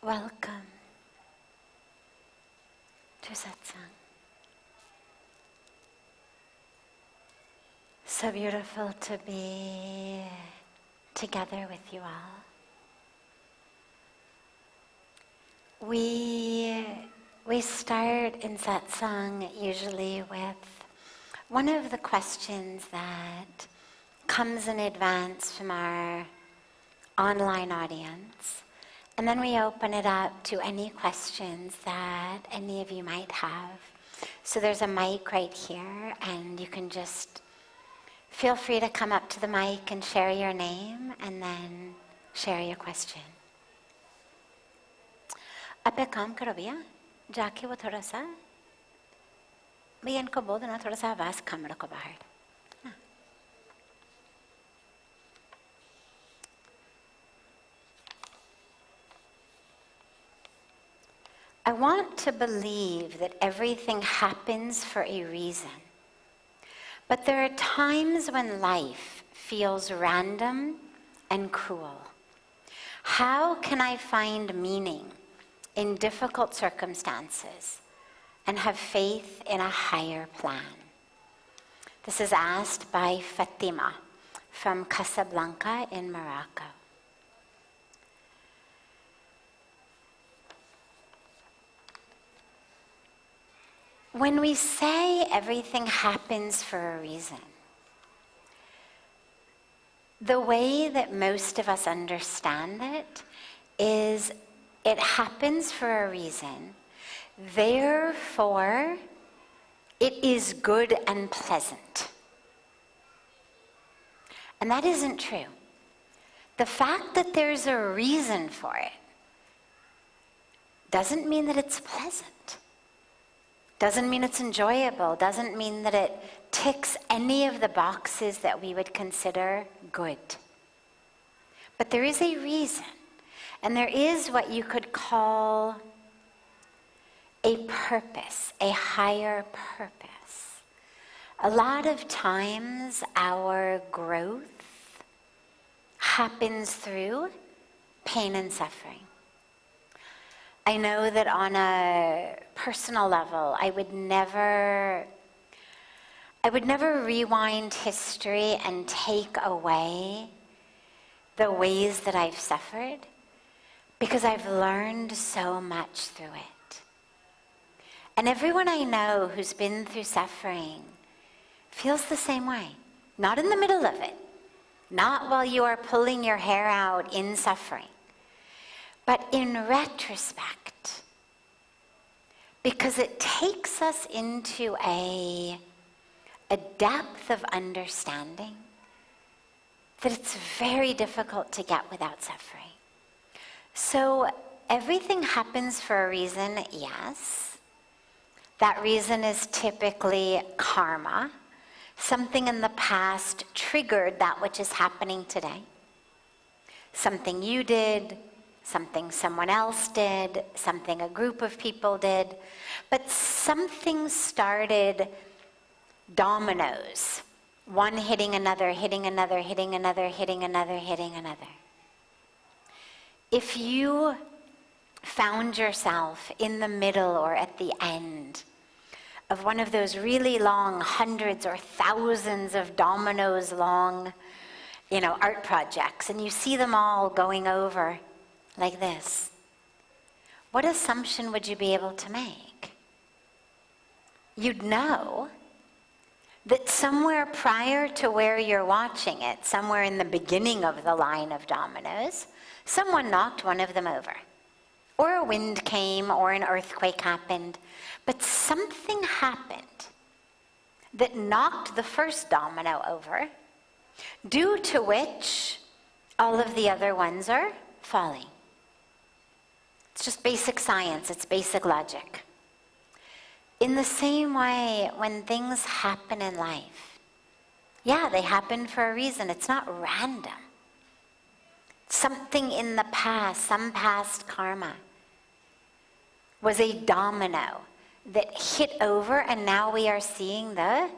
Welcome to Satsang. So beautiful to be together with you all. We start in Satsang usually with one of the questions that comes in advance from our online audience. And then we open it up to any questions that any of you might have. So there's a mic right here, and you can just feel free to come up to the mic and share your name, and then share your question. आप एक काम करो भैया, जाके वो थोड़ा सा भैया इनको बोल देना थोड़ा सा आवाज़ कम रखो बाहर. I want to believe that everything happens for a reason. But there are times when life feels random and cruel. How can I find meaning in difficult circumstances and have faith in a higher plan? This is asked by Fatima from Casablanca in Morocco. When we say everything happens for a reason, the way that most of us understand it is it happens for a reason, therefore it is good and pleasant. And that isn't true. The fact that there's a reason for it doesn't mean that it's pleasant. Doesn't mean it's enjoyable, doesn't mean that it ticks any of the boxes that we would consider good. But there is a reason, and there is what you could call a purpose, a higher purpose. A lot of times our growth happens through pain and suffering. I know that on a personal level, I would never rewind history and take away the ways that I've suffered, because I've learned so much through it. And everyone I know who's been through suffering feels the same way. Not in the middle of it, not while you are pulling your hair out in suffering, but in retrospect, because it takes us into a depth of understanding that it's very difficult to get without suffering. So everything happens for a reason, yes. That reason is typically karma. Something in the past triggered that which is happening today. Something you did, something someone else did, something a group of people did, but something started dominoes, one hitting another, hitting another, hitting another, hitting another, hitting another. If you found yourself in the middle or at the end of one of those really long, hundreds or thousands of dominoes long, art projects, and you see them all going over like this, what assumption would you be able to make? You'd know that somewhere prior to where you're watching it, somewhere in the beginning of the line of dominoes, someone knocked one of them over. Or a wind came, or an earthquake happened. But something happened that knocked the first domino over, due to which all of the other ones are falling. It's just basic science, it's basic logic. In the same way, when things happen in life, yeah, they happen for a reason. It's not random. Something in the past, some past karma, was a domino that hit over, and now we are seeing the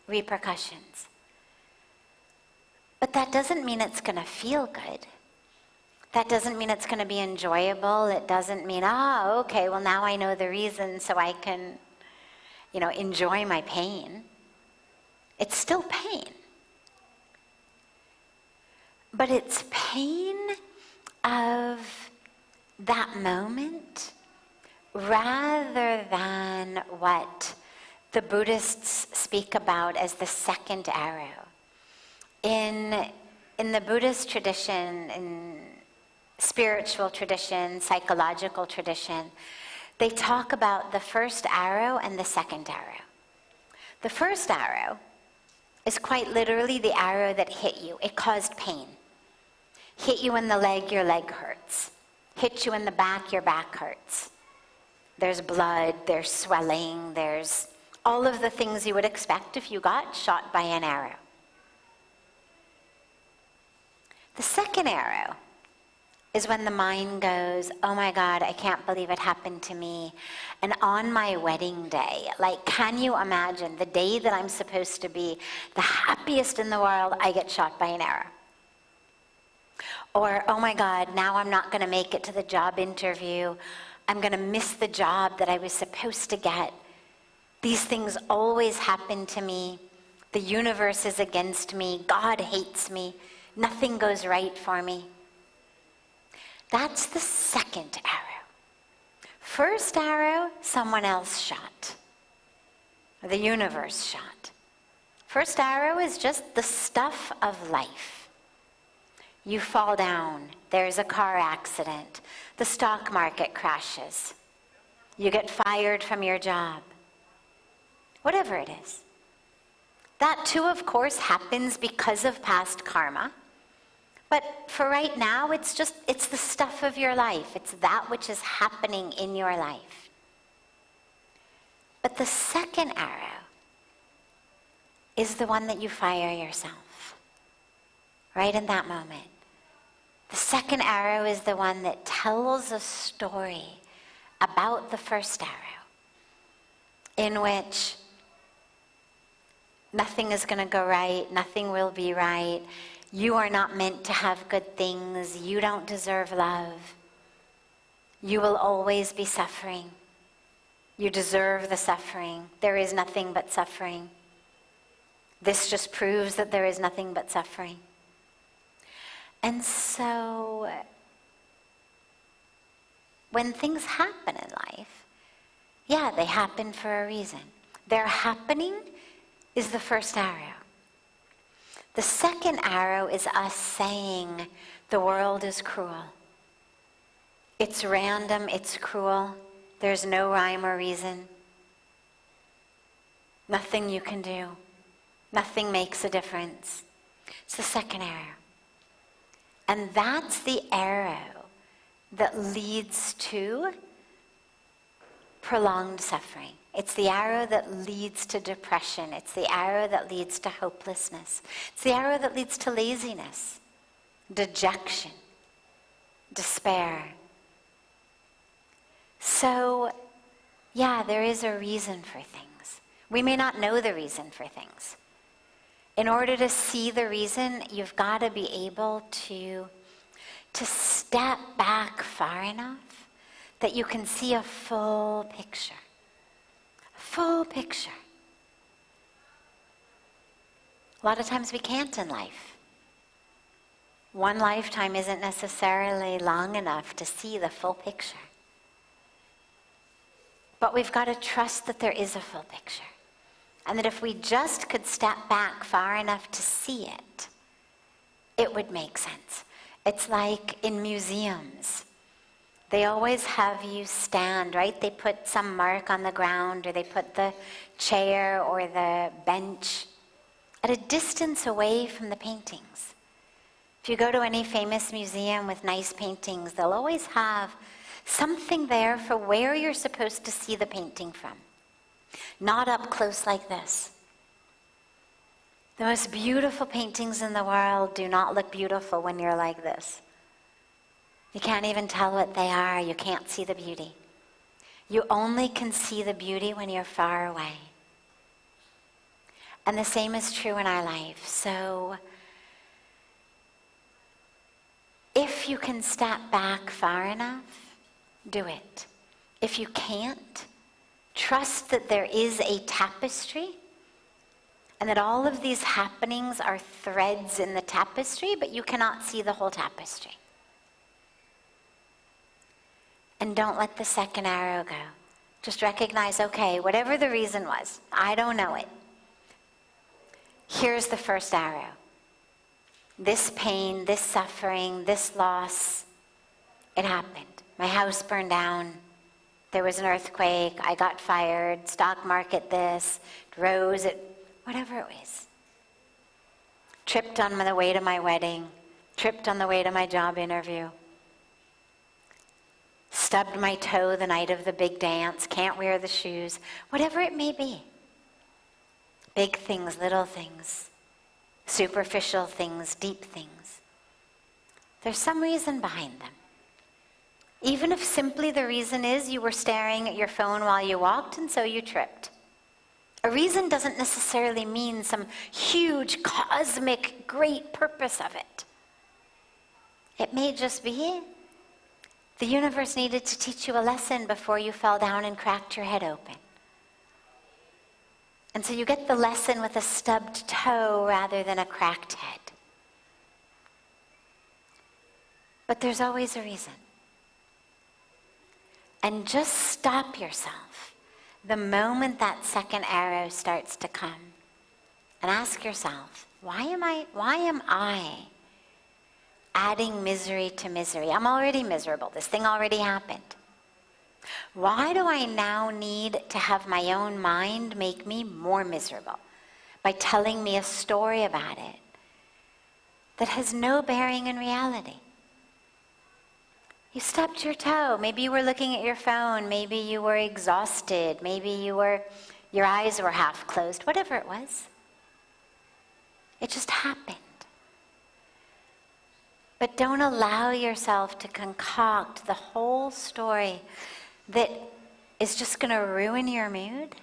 repercussions. But that doesn't mean it's going to feel good. That doesn't mean it's going to be enjoyable. It doesn't mean, okay, well now I know the reason so I can, enjoy my pain. It's still pain. But it's pain of that moment rather than what the Buddhists speak about as the second arrow. In the Buddhist tradition, in spiritual tradition, psychological tradition, they talk about the first arrow and the second arrow. The first arrow is quite literally the arrow that hit you. It caused pain. Hit you in the leg, your leg hurts. Hit you in the back, your back hurts. There's blood, there's swelling, there's all of the things you would expect if you got shot by an arrow. The second arrow is when the mind goes, oh my God, I can't believe it happened to me. And on my wedding day, can you imagine the day that I'm supposed to be the happiest in the world, I get shot by an arrow. Or, oh my God, now I'm not going to make it to the job interview. I'm going to miss the job that I was supposed to get. These things always happen to me. The universe is against me. God hates me. Nothing goes right for me. That's the second arrow. First arrow, someone else shot. The universe shot. First arrow is just the stuff of life. You fall down. There's a car accident. The stock market crashes. You get fired from your job. Whatever it is. That too, of course, happens because of past karma. But for right now, it's the stuff of your life. It's that which is happening in your life. But the second arrow is the one that you fire yourself. Right in that moment. The second arrow is the one that tells a story about the first arrow, in which nothing is going to go right, nothing will be right. You are not meant to have good things. You don't deserve love. You will always be suffering. You deserve the suffering. There is nothing but suffering. This just proves that there is nothing but suffering. And so, when things happen in life, they happen for a reason. Their happening is the first arrow. The second arrow is us saying the world is cruel. It's random, it's cruel. There's no rhyme or reason. Nothing you can do. Nothing makes a difference. It's the second arrow. And that's the arrow that leads to prolonged suffering. It's the arrow that leads to depression. It's the arrow that leads to hopelessness. It's the arrow that leads to laziness, dejection, despair. So, there is a reason for things. We may not know the reason for things. In order to see the reason, you've got to be able to step back far enough that you can see a full picture. Full picture. A lot of times we can't in life. One lifetime isn't necessarily long enough to see the full picture. But we've got to trust that there is a full picture. And that if we just could step back far enough to see it, it would make sense. It's like in museums. They always have you stand, right? They put some mark on the ground, or they put the chair or the bench at a distance away from the paintings. If you go to any famous museum with nice paintings, they'll always have something there for where you're supposed to see the painting from. Not up close like this. The most beautiful paintings in the world do not look beautiful when you're like this. You can't even tell what they are. You can't see the beauty. You only can see the beauty when you're far away. And the same is true in our life. So, If you can step back far enough, do it. If you can't, trust that there is a tapestry and that all of these happenings are threads in the tapestry, but you cannot see the whole tapestry. And don't let the second arrow go. Just recognize, okay, whatever the reason was, I don't know it. Here's the first arrow. This pain, this suffering, this loss, it happened. My house burned down. There was an earthquake. I got fired. Stock market this. Rose, whatever it was. Tripped on the way to my wedding. Tripped on the way to my job interview. Stubbed my toe the night of the big dance. Can't wear the shoes. Whatever it may be. Big things, little things. Superficial things, deep things. There's some reason behind them. Even if simply the reason is you were staring at your phone while you walked and so you tripped. A reason doesn't necessarily mean some huge, cosmic, great purpose of it. It may just be the universe needed to teach you a lesson before you fell down and cracked your head open. And so you get the lesson with a stubbed toe rather than a cracked head. But there's always a reason. And just stop yourself the moment that second arrow starts to come and ask yourself, why am I adding misery to misery? I'm already miserable. This thing already happened. Why do I now need to have my own mind make me more miserable by telling me a story about it that has no bearing in reality? You stubbed your toe. Maybe you were looking at your phone. Maybe you were exhausted. Maybe your eyes were half closed. Whatever it was. It just happened. But don't allow yourself to concoct the whole story that is just going to ruin your mood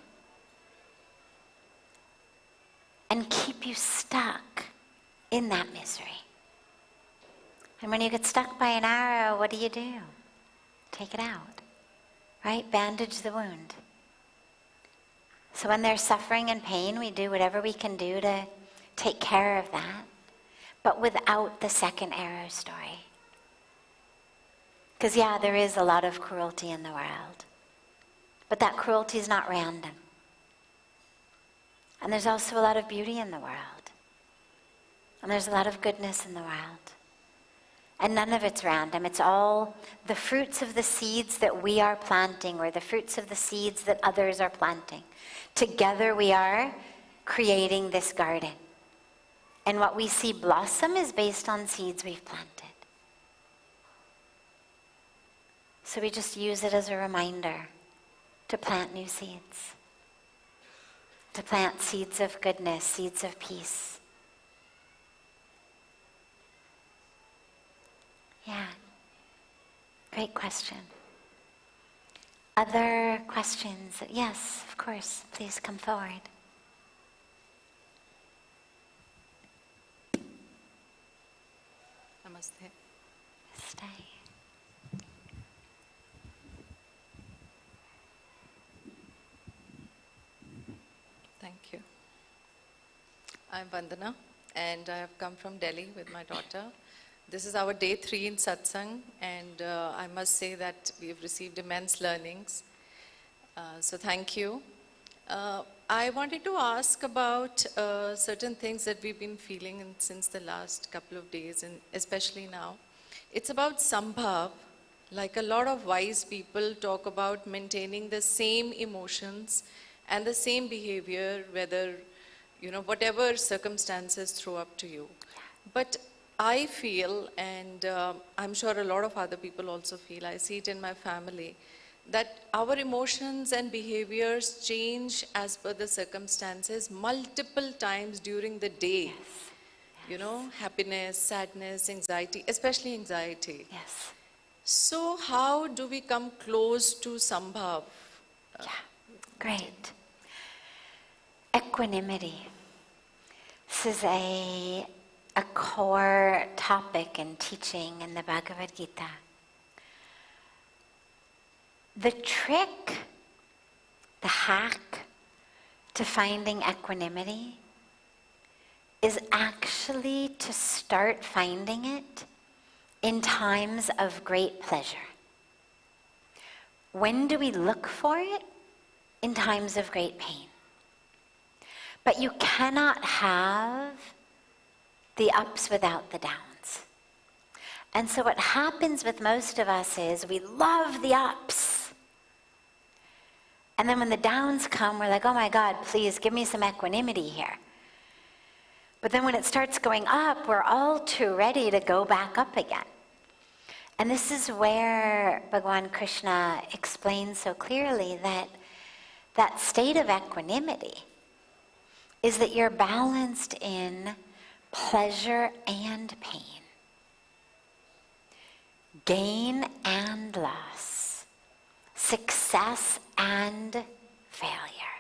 and keep you stuck in that misery. And when you get stuck by an arrow, what do? Take it out, right? Bandage the wound. So when there's suffering and pain, we do whatever we can do to take care of that, but without the second arrow story. Because yeah, there is a lot of cruelty in the world, but that cruelty is not random. And there's also a lot of beauty in the world. And there's a lot of goodness in the world. And none of it's random. It's all the fruits of the seeds that we are planting, or the fruits of the seeds that others are planting. Together we are creating this garden. And what we see blossom is based on seeds we've planted. So we just use it as a reminder to plant new seeds. To plant seeds of goodness, seeds of peace. Yeah, great question. Other questions? Yes, of course, please come forward. Namaste. Stay. Thank you. I'm Vandana, and I have come from Delhi with my daughter. This is our day 3 in Satsang, and I must say that we have received immense learnings. So thank you. I wanted to ask about certain things that we've been feeling since the last couple of days, and especially now. It's about Sambhav. Like a lot of wise people talk about maintaining the same emotions and the same behavior, whether, whatever circumstances throw up to you. But I feel, and I'm sure a lot of other people also feel, I see it in my family, that our emotions and behaviors change as per the circumstances multiple times during the day. Yes. Happiness, sadness, anxiety, especially anxiety. Yes. So how do we come close to Sambhav? Yeah, great. Equanimity. This is a a core topic and teaching in the Bhagavad Gita. The trick, the hack to finding equanimity is actually to start finding it in times of great pleasure. When do we look for it? In times of great pain. But you cannot have the ups without the downs. And so what happens with most of us is we love the ups. And then when the downs come, we're like, oh my God, please give me some equanimity here. But then when it starts going up, we're all too ready to go back up again. And this is where Bhagavan Krishna explains so clearly that that state of equanimity is that you're balanced in pleasure and pain, gain and loss, success and failure.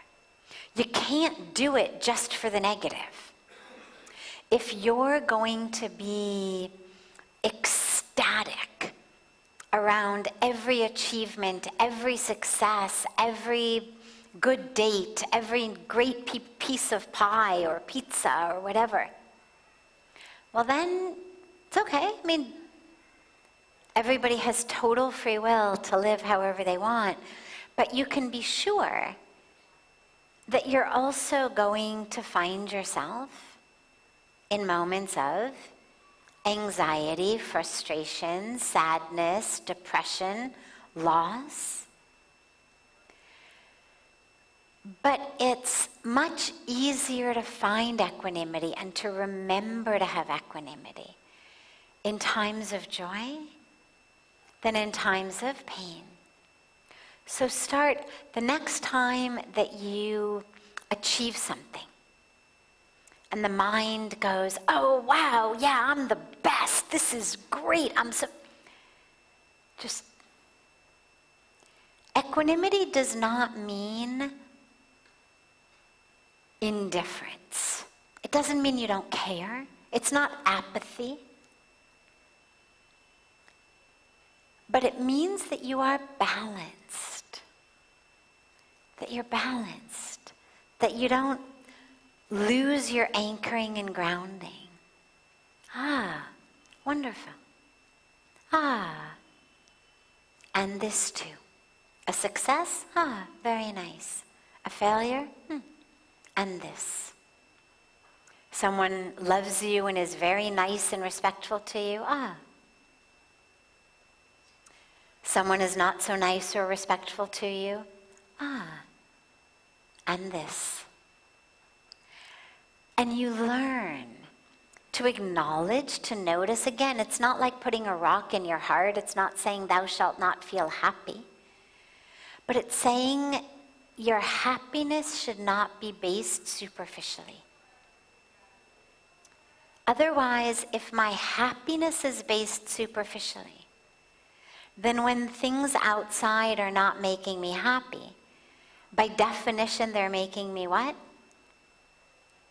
You can't do it just for the negative. If you're going to be ecstatic around every achievement, every success, every good date, every great piece of pie or pizza or whatever, well then, it's okay. I mean, everybody has total free will to live however they want, but you can be sure that you're also going to find yourself in moments of anxiety, frustration, sadness, depression, loss. But it's much easier to find equanimity and to remember to have equanimity in times of joy than in times of pain. So start the next time that you achieve something and the mind goes, oh wow, yeah, I'm the best, this is great, just, equanimity does not mean indifference. It doesn't mean you don't care. It's not apathy. But it means that you are balanced. That you're balanced. That you don't lose your anchoring and grounding. Ah, wonderful. Ah. And this too. A success? Ah, very nice. A failure? And this. Someone loves you and is very nice and respectful to you. Ah. Someone is not so nice or respectful to you. Ah. And this. And you learn to acknowledge, to notice. Again, it's not like putting a rock in your heart. It's not saying thou shalt not feel happy. But it's saying your happiness should not be based superficially. Otherwise, if my happiness is based superficially, then when things outside are not making me happy, by definition, they're making me what?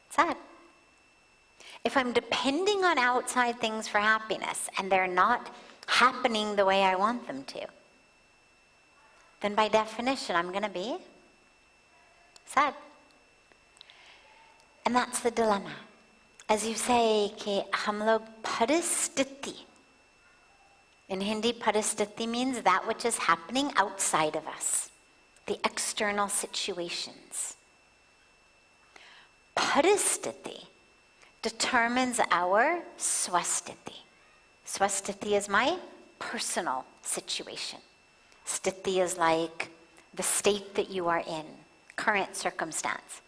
Sad. If I'm depending on outside things for happiness and they're not happening the way I want them to, then by definition, I'm going to be sad. And that's the dilemma. As you say, कि हम लोग परिस्थिति. In Hindi, paristiti means that which is happening outside of us, the external situations. Paristiti determines our swastiti. Swastiti is my personal situation. Stiti is like the state that you are in, current circumstance.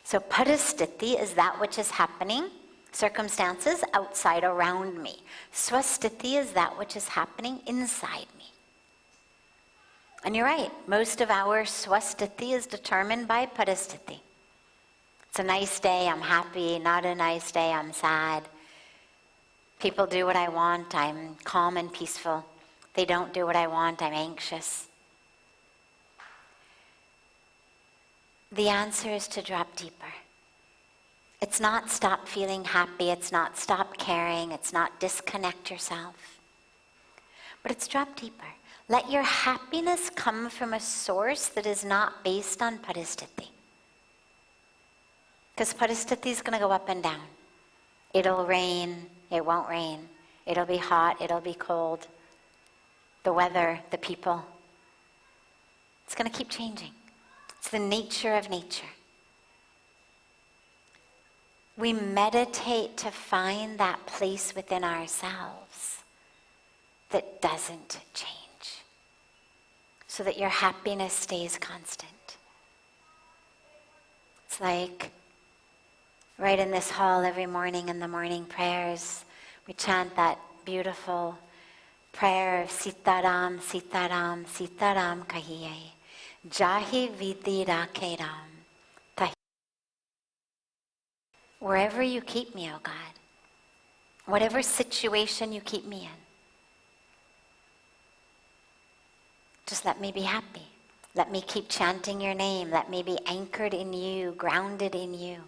So paristiti is that which is happening, circumstances outside around me. Swastiti is that which is happening inside me. And you're right, most of our swastiti is determined by paristiti. It's a nice day, I'm happy. Not a nice day, I'm sad. People do what I want, I'm calm and peaceful. They don't do what I want, I'm anxious. The answer is to drop deeper. It's not stop feeling happy, it's not stop caring, it's not disconnect yourself. But it's drop deeper. Let your happiness come from a source that is not based on paristhithi. Because paristhithi is going to go up and down. It'll rain, it won't rain. It'll be hot, it'll be cold. The weather, the people. It's going to keep changing. It's the nature of nature. We meditate to find that place within ourselves that doesn't change, so that your happiness stays constant. It's like right in this hall every morning in the morning prayers, we chant that beautiful prayer of Sitaram, Sitaram, Sitaram kahiye, Jahi Vidi Rakhe Ram. Wherever you keep me, O God, whatever situation you keep me in, just let me be happy. Let me keep chanting your name. Let me be anchored in you, grounded in you.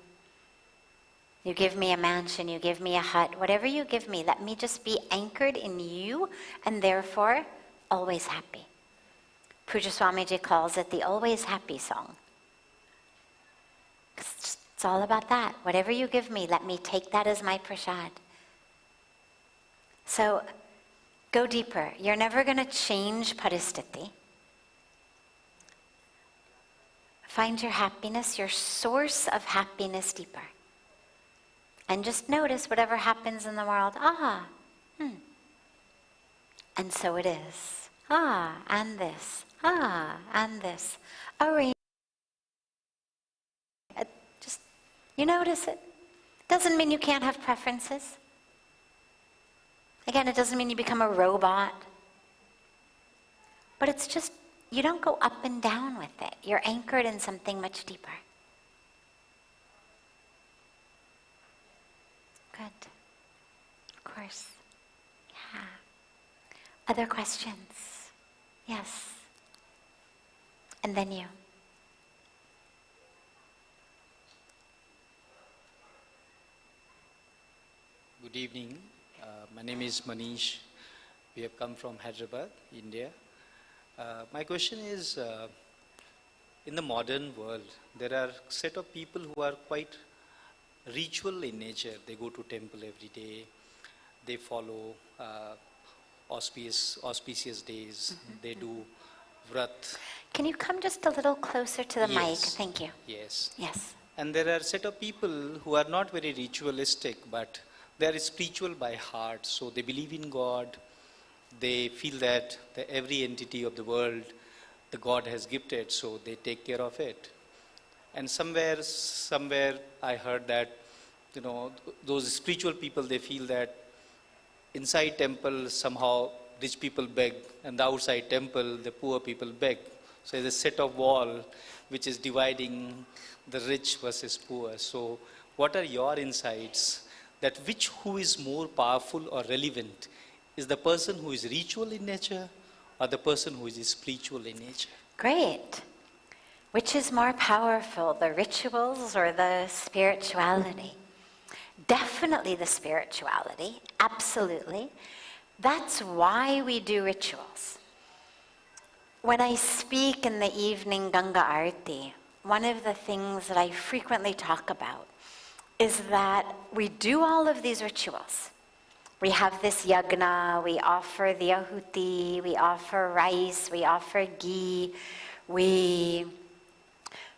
You give me a mansion, you give me a hut, whatever you give me, let me just be anchored in you and therefore always happy. Pujya Swamiji calls it the always happy song. It's all about that. Whatever you give me, let me take that as my prasad. So go deeper. You're never going to change paristhithi. Find your happiness, your source of happiness deeper. And just notice whatever happens in the world. And so it is. And this. And this. Just, you notice it. Doesn't mean you can't have preferences. Again, it doesn't mean you become a robot. But it's just, you don't go up and down with it. You're anchored in something much deeper. Good. Of course. Yeah. Other questions? Yes. And then you. Good evening. My name is Manish. We have come from Hyderabad, India. My question is, in the modern world, there are a set of people who are quite ritual in nature. They go to temple every day. They follow auspicious days. Mm-hmm. They do vrat. Can you come just a little closer to the mic? Yes. Thank you. Yes. Yes. And there are a set of people who are not very ritualistic, but they are spiritual by heart. So they believe in God. They feel that every entity of the world, the God has gifted, so they take care of it. And somewhere I heard that, those spiritual people, they feel that inside temple somehow rich people beg, and the outside temple the poor people beg. So there's a set of wall which is dividing the rich versus poor. So what are your insights that who is more powerful or relevant? Is the person who is ritual in nature or the person who is spiritual in nature? Great. Which is more powerful, the rituals or the spirituality? Definitely the spirituality, absolutely. That's why we do rituals. When I speak in the evening Ganga Arati, one of the things that I frequently talk about is that we do all of these rituals. We have this yagna, we offer the ahuti, we offer rice, we offer ghee, we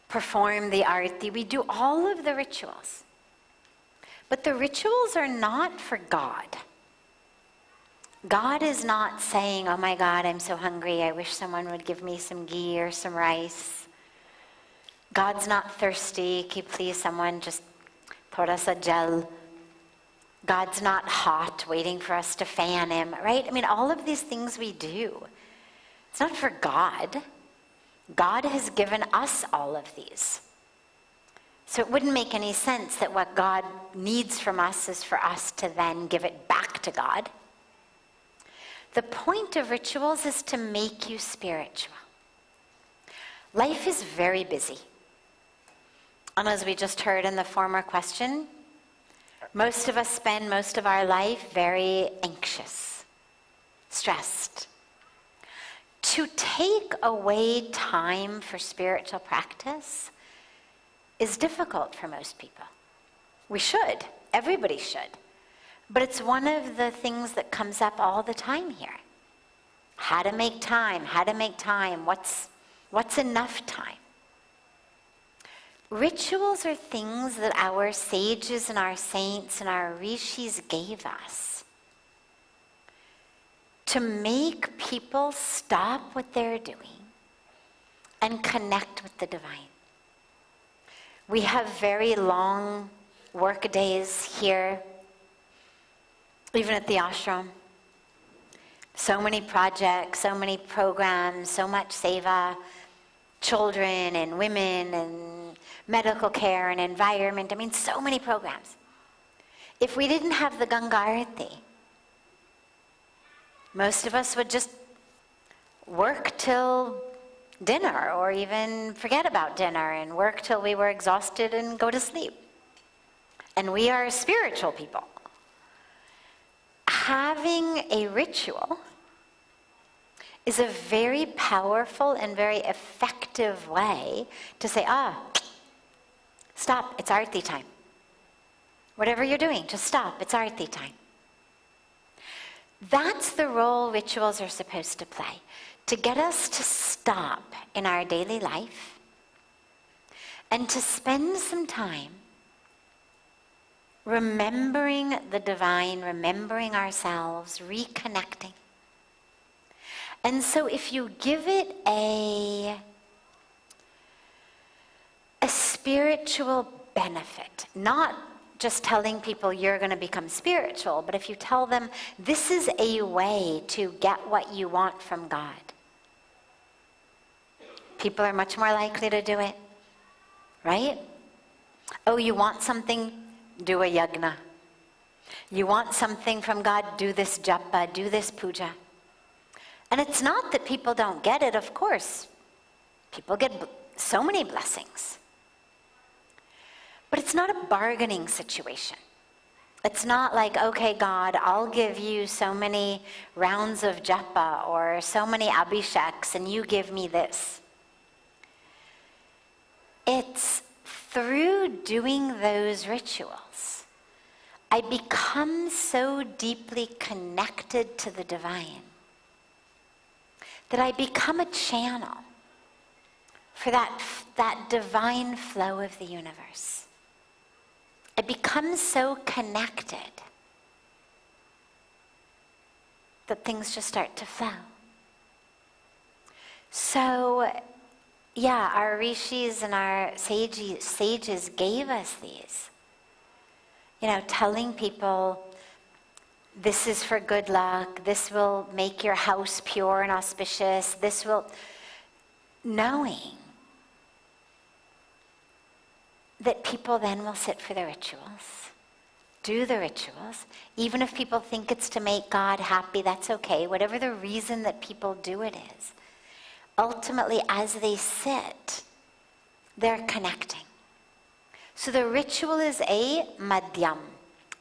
perform the arati, we do all of the rituals. But the rituals are not for God. God is not saying, oh my God, I'm so hungry, I wish someone would give me some ghee or some rice. God's not thirsty, can please someone just thoda sa jal. God's not hot, waiting for us to fan him, right? I mean, all of these things we do. It's not for God. God has given us all of these. So it wouldn't make any sense that what God needs from us is for us to then give it back to God. The point of rituals is to make you spiritual. Life is very busy. And as we just heard in the former question, most of us spend most of our life very anxious, stressed. To take away time for spiritual practice is difficult for most people. We should. Everybody should. But it's one of the things that comes up all the time here. How to make time, what's enough time? Rituals are things that our sages and our saints and our rishis gave us to make people stop what they're doing and connect with the divine. We have very long work days here, even at the ashram. So many projects, so many programs, so much seva, children and women and medical care and environment. I mean, so many programs. If we didn't have the Ganga Arati, most of us would just work till dinner or even forget about dinner and work till we were exhausted and go to sleep. And we are spiritual people. Having a ritual is a very powerful and very effective way to say, stop, it's Arati time. Whatever you're doing, just stop, it's Arati time. That's the role rituals are supposed to play, to get us to stop in our daily life and to spend some time remembering the divine, remembering ourselves, reconnecting. And so if you give it a spiritual benefit, not just telling people you're going to become spiritual, but if you tell them this is a way to get what you want from God, people are much more likely to do it, right? Oh, you want something? Do a yagna. You want something from God? Do this japa, do this puja. And it's not that people don't get it, of course. People get so many blessings. But it's not a bargaining situation. It's not like, okay, God, I'll give you so many rounds of japa or so many abhisheks and you give me this. It's through doing those rituals, I become so deeply connected to the divine that I become a channel for that divine flow of the universe. I become so connected that things just start to flow. So, yeah, our rishis and our sages gave us these. Telling people, this is for good luck, this will make your house pure and auspicious, this will... Knowing that people then will sit for the rituals, do the rituals. Even if people think it's to make God happy, that's okay. Whatever the reason that people do it is. Ultimately, as they sit, they're connecting. So the ritual is a madhyam,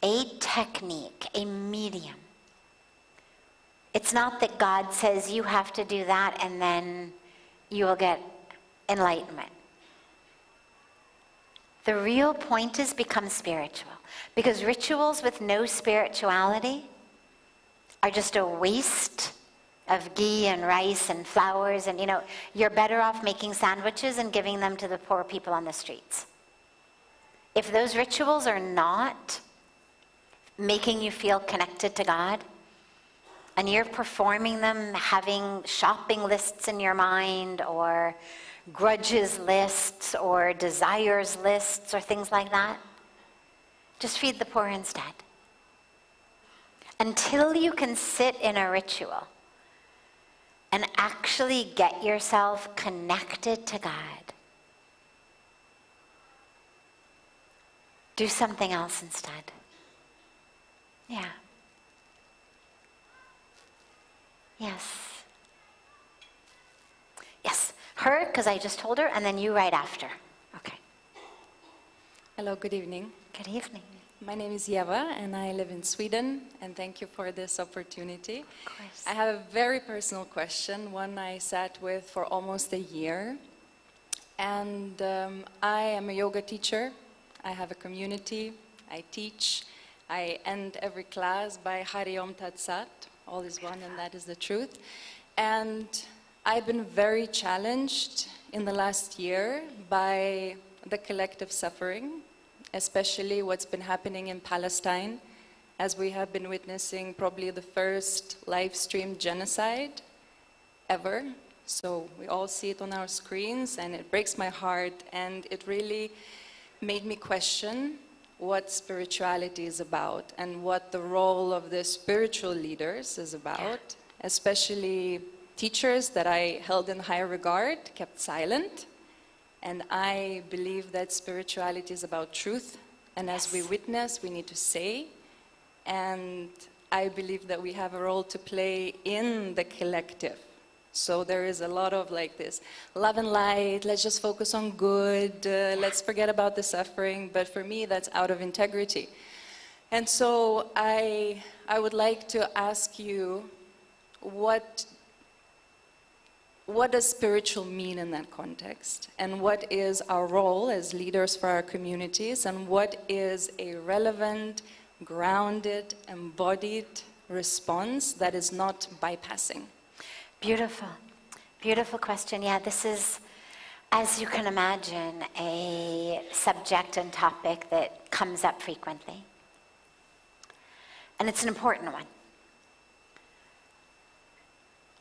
a technique, a medium. It's not that God says you have to do that and then you will get enlightenment. The real point is become spiritual. Because rituals with no spirituality are just a waste of ghee and rice and flowers, and you're better off making sandwiches and giving them to the poor people on the streets. If those rituals are not making you feel connected to God, and you're performing them having shopping lists in your mind, or grudges lists, or desires lists, or things like that, just feed the poor instead. Until you can sit in a ritual and actually get yourself connected to God, do something else instead. Yeah. Yes. Yes. Her, because I just told her, and then you right after. Okay. Hello, good evening. Good evening. My name is Yeva and I live in Sweden, and thank you for this opportunity. Of course. I have a very personal question, one I sat with for almost a year. And I am a yoga teacher. I have a community. I teach. I end every class by Hari Om Tat Sat. All is one and that is the truth. And I've been very challenged in the last year by the collective suffering, especially what's been happening in Palestine, as we have been witnessing probably the first live-streamed genocide ever. So we all see it on our screens, and it breaks my heart, and it really made me question what spirituality is about and what the role of the spiritual leaders is about, especially teachers that I held in high regard kept silent. And I believe that spirituality is about truth, and as we witness, we need to say. And I believe that we have a role to play in the collective. So there is a lot of like this love and light, let's just focus on good, let's forget about the suffering. But for me, that's out of integrity. And so I would like to ask you, what does spiritual mean in that context? And what is our role as leaders for our communities? And what is a relevant, grounded, embodied response that is not bypassing? Beautiful. Beautiful question. Yeah, this is, as you can imagine, a subject and topic that comes up frequently. And it's an important one.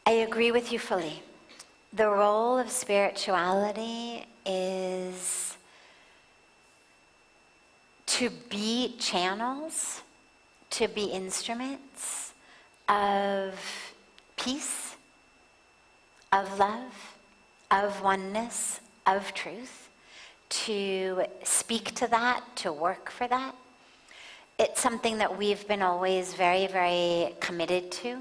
I agree with you fully. The role of spirituality is to be channels, to be instruments of peace, of love, of oneness, of truth, to speak to that, to work for that. It's something that we've been always very, very committed to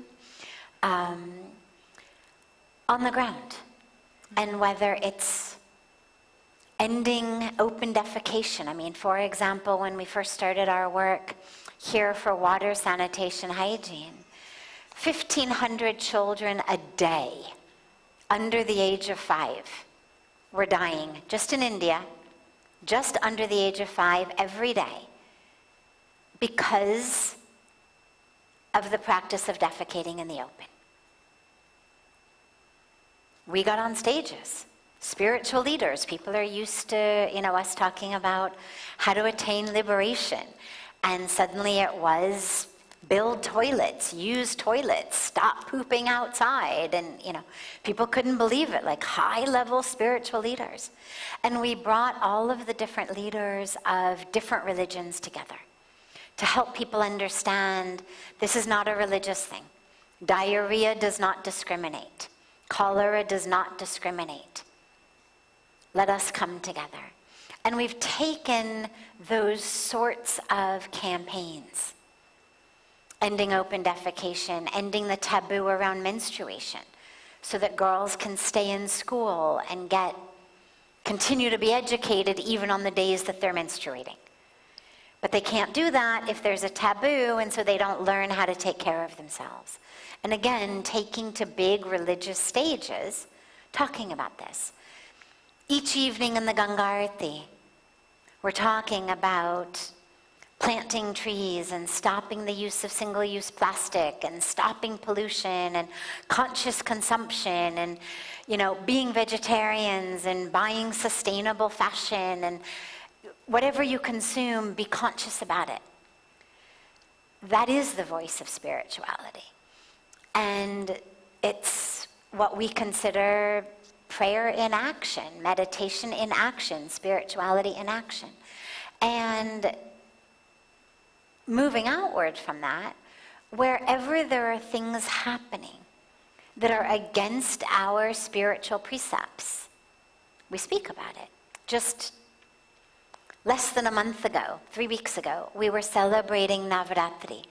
on the ground. And whether it's ending open defecation. I mean, for example, when we first started our work here for water, sanitation, hygiene, 1,500 children a day under the age of 5 were dying, just in India, just under the age of 5 every day, because of the practice of defecating in the open. We got on stages, spiritual leaders. People are used to, us talking about how to attain liberation. And suddenly it was build toilets, use toilets, stop pooping outside. And, people couldn't believe it, like high-level spiritual leaders. And we brought all of the different leaders of different religions together to help people understand this is not a religious thing. Diarrhea does not discriminate. Cholera does not discriminate. Let us come together. And we've taken those sorts of campaigns, ending open defecation, ending the taboo around menstruation, so that girls can stay in school and continue to be educated even on the days that they're menstruating. But they can't do that if there's a taboo, and so they don't learn how to take care of themselves. And again, taking to big religious stages, talking about this. Each evening in the Ganga Arati, we're talking about planting trees and stopping the use of single-use plastic and stopping pollution and conscious consumption and, being vegetarians and buying sustainable fashion and whatever you consume, be conscious about it. That is the voice of spirituality. And it's what we consider prayer in action, meditation in action, spirituality in action. And moving outward from that, wherever there are things happening that are against our spiritual precepts, we speak about it. Just less than a month ago, 3 weeks ago, we were celebrating Navaratri,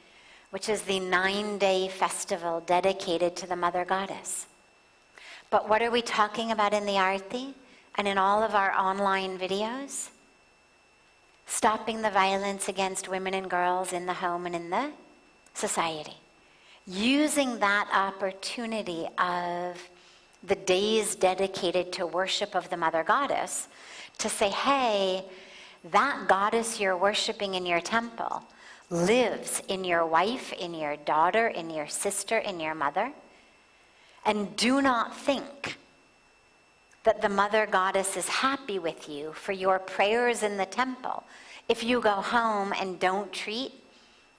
which is the 9-day festival dedicated to the Mother Goddess. But what are we talking about in the Arati and in all of our online videos? stopping the violence against women and girls in the home and in the society. Using that opportunity of the days dedicated to worship of the Mother Goddess to say, hey, that goddess you're worshiping in your temple lives in your wife, in your daughter, in your sister, in your mother. And do not think that the Mother Goddess is happy with you for your prayers in the temple if you go home and don't treat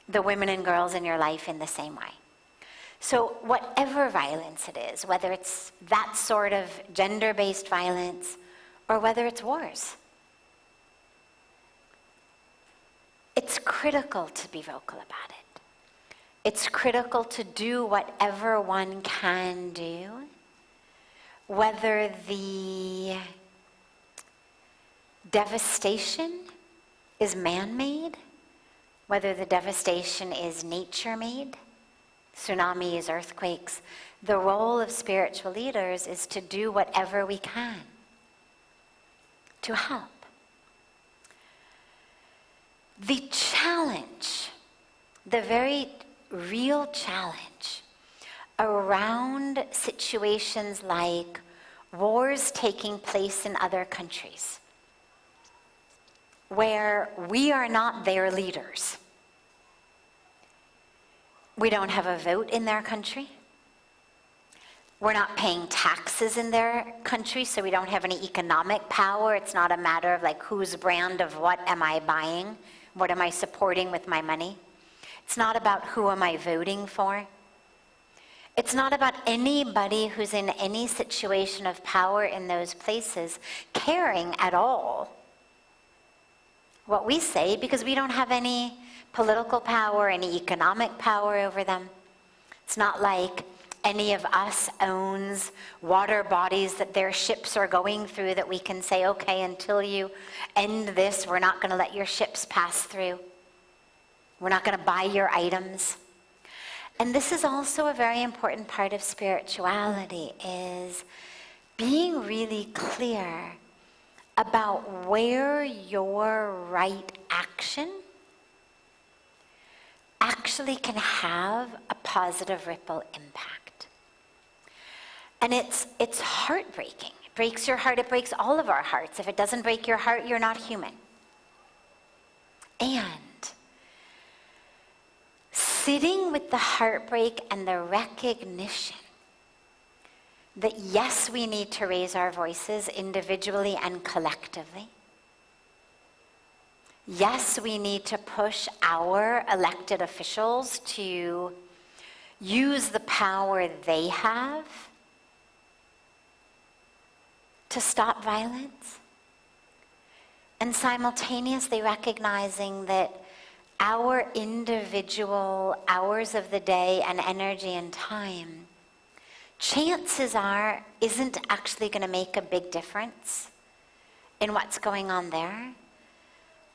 the women and girls in your life in the same way. So whatever violence it is, whether it's that sort of gender-based violence or whether it's wars, it's critical to be vocal about it. It's critical to do whatever one can do, whether the devastation is man-made, whether the devastation is nature-made, tsunamis, earthquakes. The role of spiritual leaders is to do whatever we can to help. The challenge, the very real challenge around situations like wars taking place in other countries, where we are not their leaders. We don't have a vote in their country. We're not paying taxes in their country, so we don't have any economic power. It's not a matter of like whose brand of what am I buying? What am I supporting with my money? It's not about who am I voting for. It's not about anybody who's in any situation of power in those places caring at all what we say, because we don't have any political power, any economic power over them. It's not like any of us owns water bodies that their ships are going through that we can say, okay, until you end this, we're not going to let your ships pass through. We're not going to buy your items. And this is also a very important part of spirituality, is being really clear about where your right action actually can have a positive ripple impact. And it's heartbreaking. It breaks your heart. It breaks all of our hearts. If it doesn't break your heart, you're not human. And sitting with the heartbreak and the recognition that yes, we need to raise our voices individually and collectively. Yes, we need to push our elected officials to use the power they have to stop violence. And simultaneously recognizing that our individual hours of the day and energy and time, chances are, isn't actually going to make a big difference in what's going on there.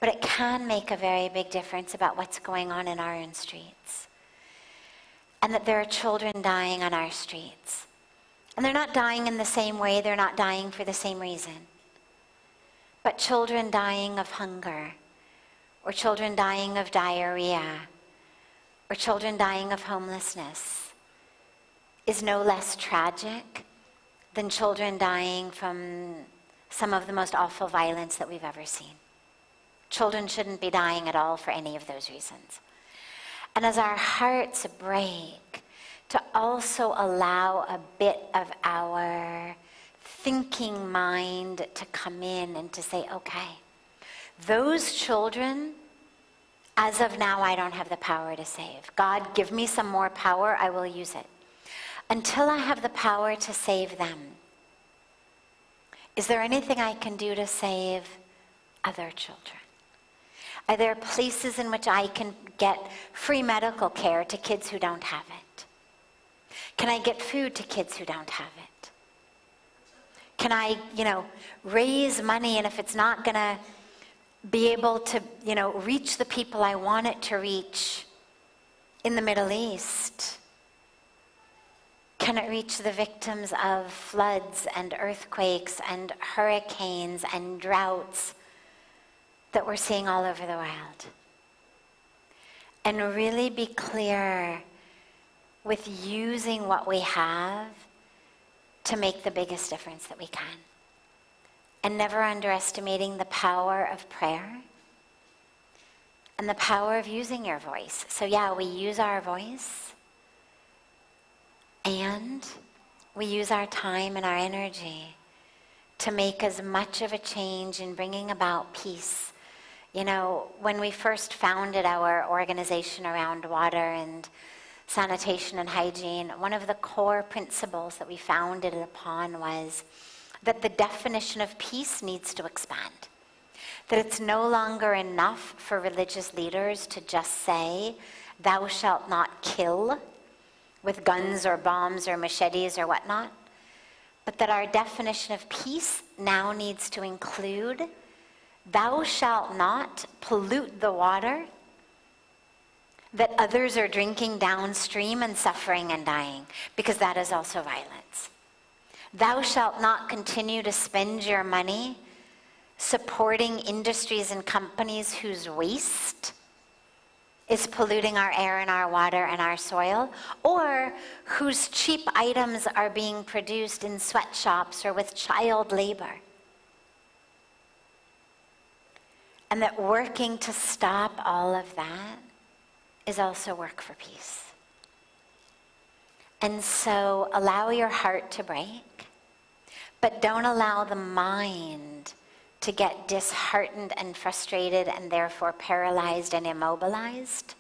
But it can make a very big difference about what's going on in our own streets. And that there are children dying on our streets. And they're not dying in the same way, they're not dying for the same reason. But children dying of hunger, or children dying of diarrhea, or children dying of homelessness is no less tragic than children dying from some of the most awful violence that we've ever seen. Children shouldn't be dying at all for any of those reasons. And as our hearts break, to also allow a bit of our thinking mind to come in and to say, okay, those children, as of now, I don't have the power to save. God, give me some more power, I will use it. Until I have the power to save them, is there anything I can do to save other children? Are there places in which I can get free medical care to kids who don't have it? Can I get food to kids who don't have it? Can I, raise money, and if it's not going to be able to, reach the people I want it to reach in the Middle East, can it reach the victims of floods and earthquakes and hurricanes and droughts that we're seeing all over the world. And really be clear with using what we have to make the biggest difference that we can. And never underestimating the power of prayer and the power of using your voice. So yeah, we use our voice and we use our time and our energy to make as much of a change in bringing about peace. You know, when we first founded our organization around water and sanitation and hygiene, one of the core principles that we founded it upon was that the definition of peace needs to expand. That it's no longer enough for religious leaders to just say, "Thou shalt not kill," with guns or bombs or machetes or whatnot, but that our definition of peace now needs to include, "Thou shalt not pollute the water that others are drinking downstream and suffering and dying," because that is also violence. "Thou shalt not continue to spend your money supporting industries and companies whose waste is polluting our air and our water and our soil, or whose cheap items are being produced in sweatshops or with child labor." And that working to stop all of that is also work for peace. And so allow your heart to break, but don't allow the mind to get disheartened and frustrated and therefore paralyzed and immobilized,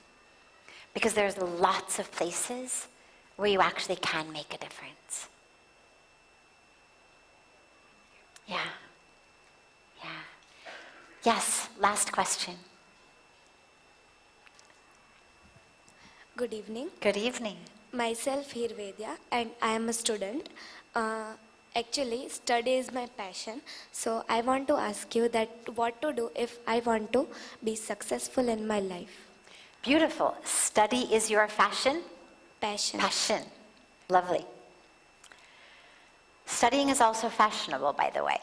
because there's lots of places where you actually can make a difference. Yeah. Yes, last question. Good evening. Good evening. Myself here Vedya, and I am a student. Actually, study is my passion. So I want to ask you that what to do if I want to be successful in my life. Beautiful. Study is your fashion? Passion. Lovely. Studying is also fashionable, by the way.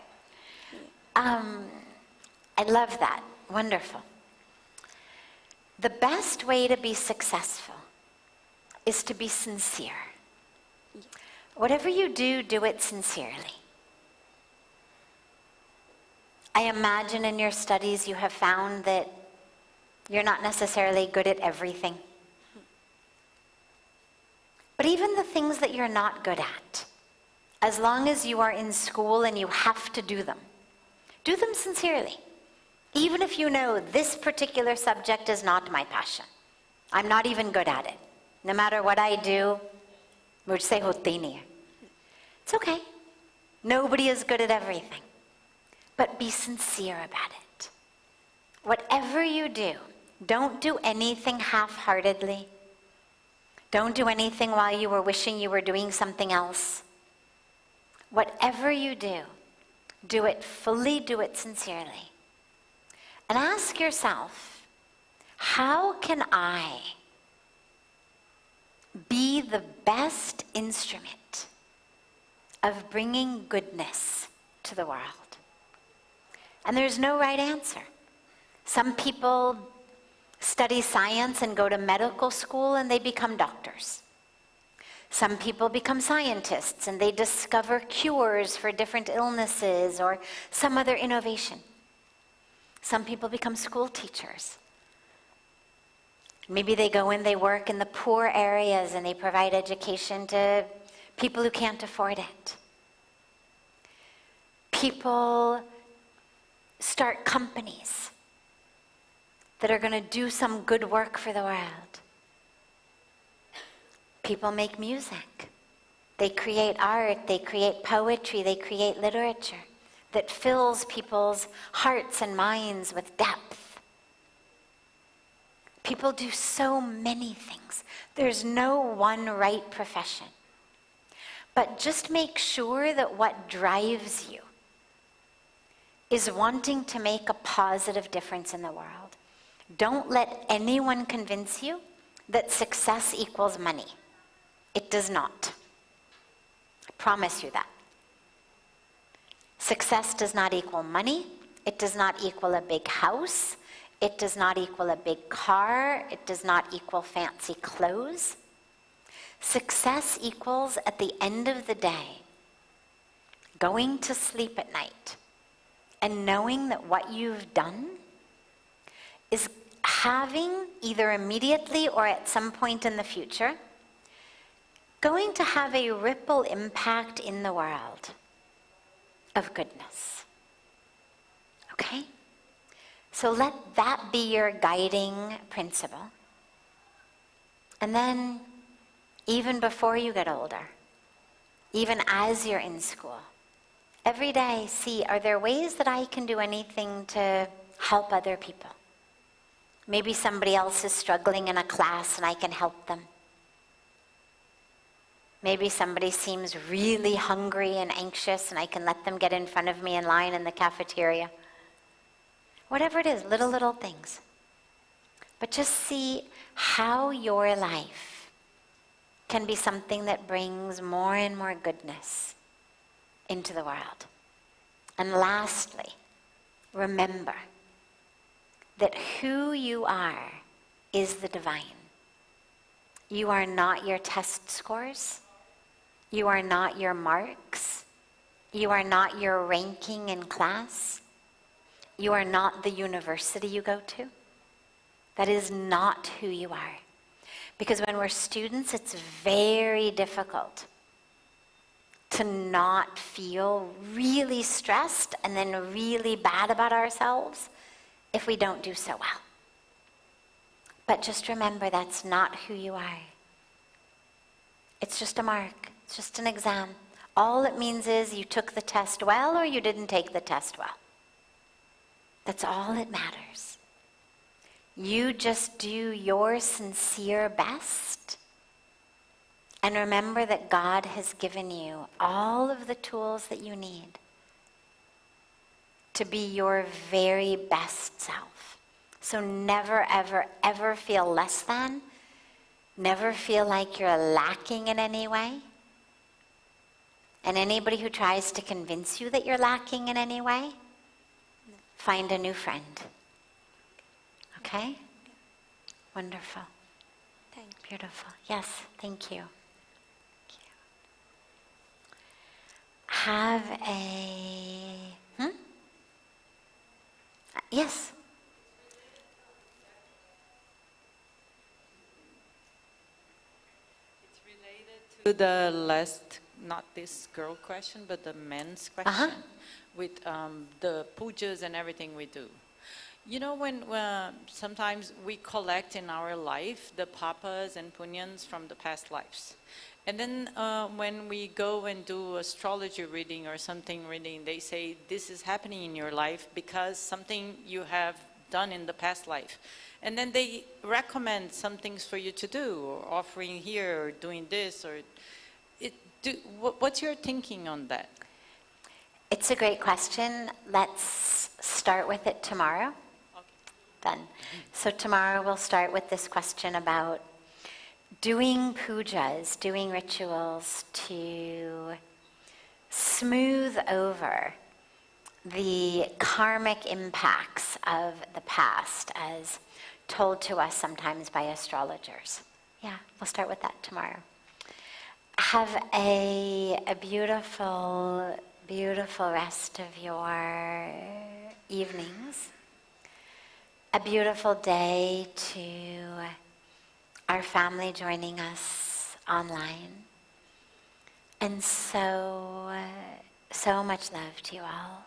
I love that. Wonderful. The best way to be successful is to be sincere. Whatever you do, do it sincerely. I imagine in your studies you have found that you're not necessarily good at everything. But even the things that you're not good at, as long as you are in school and you have to do them sincerely. Even if you know this particular subject is not my passion. I'm not even good at it. No matter what I do, mujhse hote hi nahi hai. It's okay. Nobody is good at everything. But be sincere about it. Whatever you do, don't do anything half-heartedly. Don't do anything while you were wishing you were doing something else. Whatever you do it fully, do it sincerely. And ask yourself, how can I be the best instrument of bringing goodness to the world? And there's no right answer. Some people study science and go to medical school and they become doctors. Some people become scientists and they discover cures for different illnesses or some other innovation. Some people become school teachers. Maybe they go and they work in the poor areas and they provide education to people who can't afford it. People start companies that are going to do some good work for the world. People make music. They create art, they create poetry, they create literature that fills people's hearts and minds with depth. People do so many things. There's no one right profession. But just make sure that what drives you is wanting to make a positive difference in the world. Don't let anyone convince you that success equals money. It does not. I promise you that. Success does not equal money. It does not equal a big house. It does not equal a big car. It does not equal fancy clothes. Success equals, at the end of the day, going to sleep at night and knowing that what you've done is having, either immediately or at some point in the future, going to have a ripple impact in the world of goodness. Okay? So let that be your guiding principle. And then, even before you get older, even as you're in school, every day see, are there ways that I can do anything to help other people? Maybe somebody else is struggling in a class and I can help them. Maybe somebody seems really hungry and anxious and I can let them get in front of me in line in the cafeteria. Whatever it is, little things. But just see how your life can be something that brings more and more goodness into the world. And lastly, remember that who you are is the divine. You are not your test scores. You are not your marks. You are not your ranking in class. You are not the university you go to. That is not who you are. Because when we're students, it's very difficult to not feel really stressed and then really bad about ourselves if we don't do so well. But just remember, that's not who you are. It's just a mark. It's just an exam. All it means is you took the test well or you didn't take the test well. That's all that matters. You just do your sincere best. And remember that God has given you all of the tools that you need to be your very best self. So never, ever, ever feel less than. Never feel like you're lacking in any way. And anybody who tries to convince you that you're lacking in any way, find a new friend. Okay? Wonderful. Thank you. Beautiful. Yes, thank you. Have a... Yes? It's related to the last, not this girl question, but the men's question with the pujas and everything we do. You know, when sometimes we collect in our life the papas and punyas from the past lives. And then when we go and do astrology reading or something reading, they say this is happening in your life because something you have done in the past life. And then they recommend some things for you to do, or offering here, or doing this, or what's your thinking on that? It's a great question. Let's start with it tomorrow. Done. So tomorrow we'll start with this question about doing pujas, doing rituals to smooth over the karmic impacts of the past as told to us sometimes by astrologers. Yeah, we'll start with that tomorrow. Have a beautiful, beautiful rest of your evenings. A beautiful day to our family joining us online. And so much love to you all.